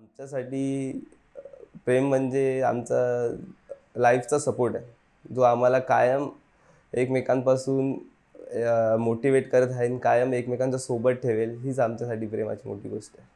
आमच्यासाठी प्रेम म्हणजे आमचा लाईफचा सपोर्ट आहे, जो आम्हाला कायम एकमेकांपासून मोटिवेट करत आहे आणि कायम एकमेकांच्या सोबत ठेवेल. हीच आमच्यासाठी प्रेमाची मोठी गोष्ट आहे.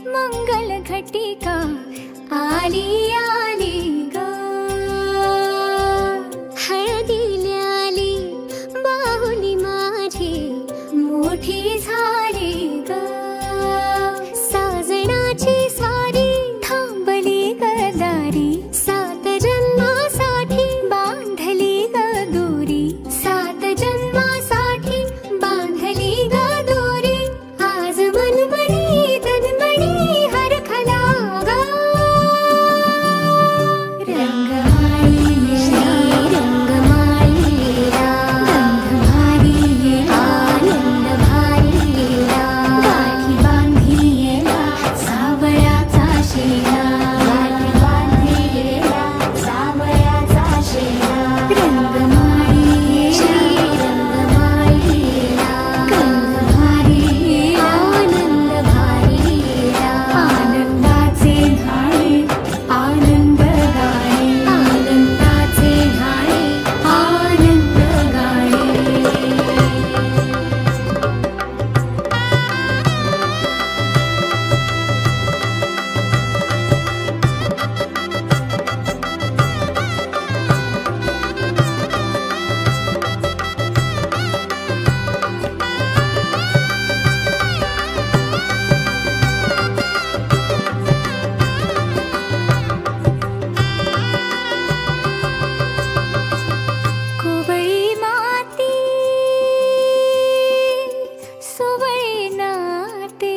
मंगल घटिका आली आली ग, हळदीला आली बाहुली माझी मोठी झाली ग. साजणाची स्वारी थांबली गदारी, 7 जन्मासाठी बांधली ग दोरी, 7 जन्मासाठी बांधली ग दोरी. आज मनमणी तन्मणी हरखला ग, रंगमाळी रंगमाळी गंध भारी आनंद भारी, गाठी बांधिला सावळ्याचा शेला, गाठी बांधिला सावळ्याचा शेला. रंगमाळी रंगमाळी गंध भारी आनंद भारी, आनंदाचे घाणे आनंद गाणे, आनंदाचे घाणे आनंद गाणे. कोवळी माती सोवळी नाते,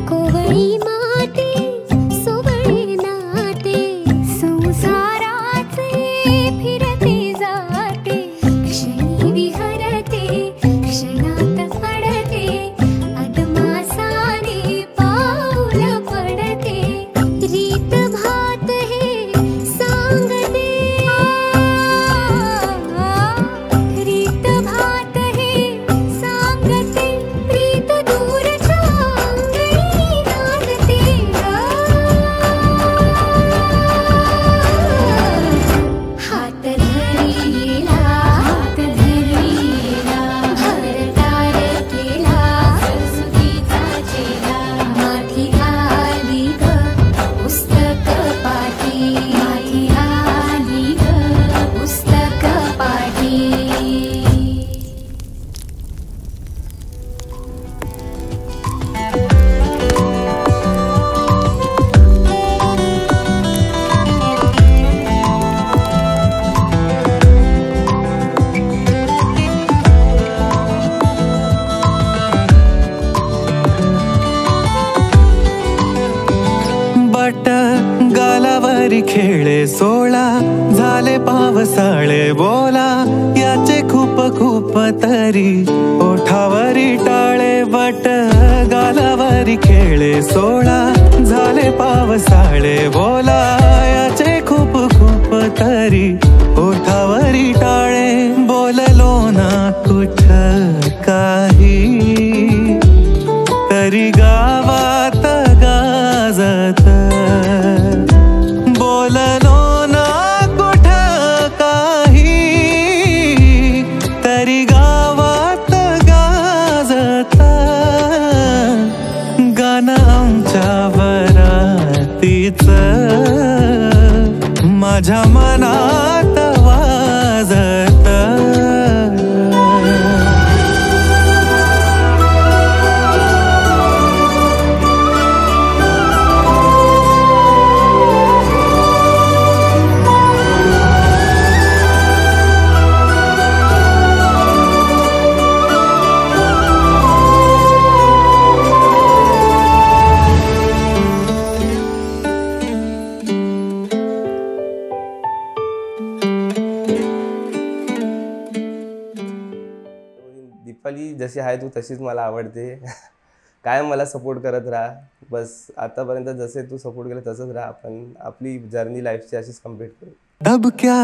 कोवळी माती सोवळी नाते, संसाराचे फिरते जाते, क्षणी विहरते क्षणात अडते, अदमासाने पाऊल पडते. रीत भात हे सांगते, रीत भात हे सांगते, प्रीत दूरच्या अंगणी नांदते ग. हात धरिला भरतार केला सरस्वतीचा चेला, माथी आली ग पुस्तक पाठी, माथी आली ग पुस्तक पाठी. बट गालावरी खेळे 16 झाले पावसाळे बोला, याचे खूप खूप तरी ओठावरी टाळे. बट गालावरी खेळे 16 झाले पावसाळे बोला, याचे खूप खूप तरी ओठावरी टाळे. बोललो ना कुठ काही तरी गावात गाजत, बोललो ना कुठ काही तरी गावात गाजत. गाणं आमच्या वरातीचं माझ्या मनात वाजत. दीपाली जशी आहे तू तशीच मला आवडते. कायम मला सपोर्ट करत राहा. बस आतापर्यंत जसे तू सपोर्ट केलं तसंच राहा. आपण आपली जर्नी लाईफची अशीच कंप्लीट करू. दबक्या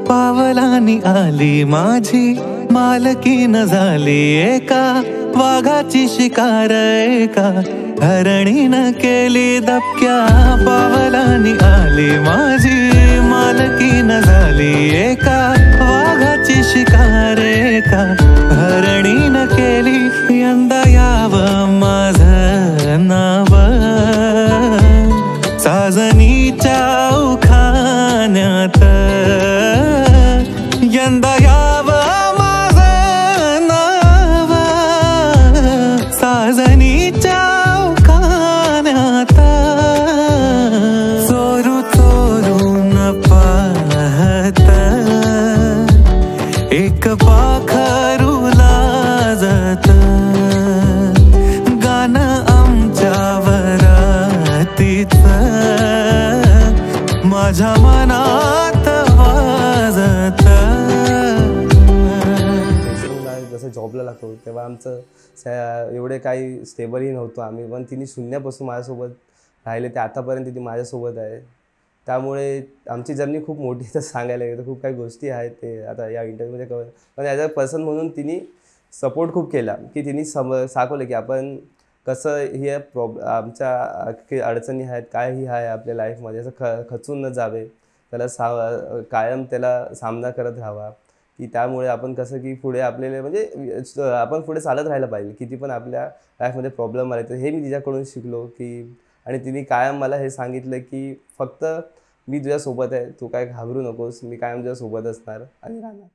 पावलांनी आली माझी मालकीन झाली एका वाघाची शिकार एका हरणीनं केली. दबक्या पावलांनी आली माझी मालकीन झाली एका वाघाची शिकार एका हरणीनं केली. यंदा यावं माझं नाव साजनीच्या उखाण्यात. यंदा यावं माझं नाव साजनीच्या उखाण्यात. चोरू चोरून पाहत एक पाखरू लाजत. गाणं आमच्या वरातीचं माझ्या मनात वाजत. जसं जॉबला लागतो तेव्हा आमचं एवढे काही स्टेबलही नव्हतो आम्ही, पण तिने शून्यापासून माझ्यासोबत राहिले ते आतापर्यंत ती माझ्यासोबत आहे. त्यामुळे आमची जर्नी खूप मोठी तर सांगायला गेलं खूप काही गोष्टी आहेत ते आता या इंटरव्ह्यूमध्ये कळलं. पण ॲज अ पर्सन म्हणून तिने सपोर्ट खूप केला की तिने सांगवलं की आपण कसं ही आमच्या अडचणी आहेत कायही आहे आपल्या लाईफमध्ये असं खचून न जावे, त्याला कायम त्याला सामना करत राहावा. की त्यामुळे आपण कसं की पुढे आपल्याला म्हणजे आपण पुढे चालत राहायला पाहिजे किती पण आपल्या लाईफमध्ये प्रॉब्लेम आले तर. हे मी तिच्याकडून शिकलो की आणि तिने कायम मला हे सांगितलं की फक्त मी तुझ्यासोबत आहे, तू काय घाबरू नकोस, मी कायम तुझ्यासोबत असणार आणि राहणार.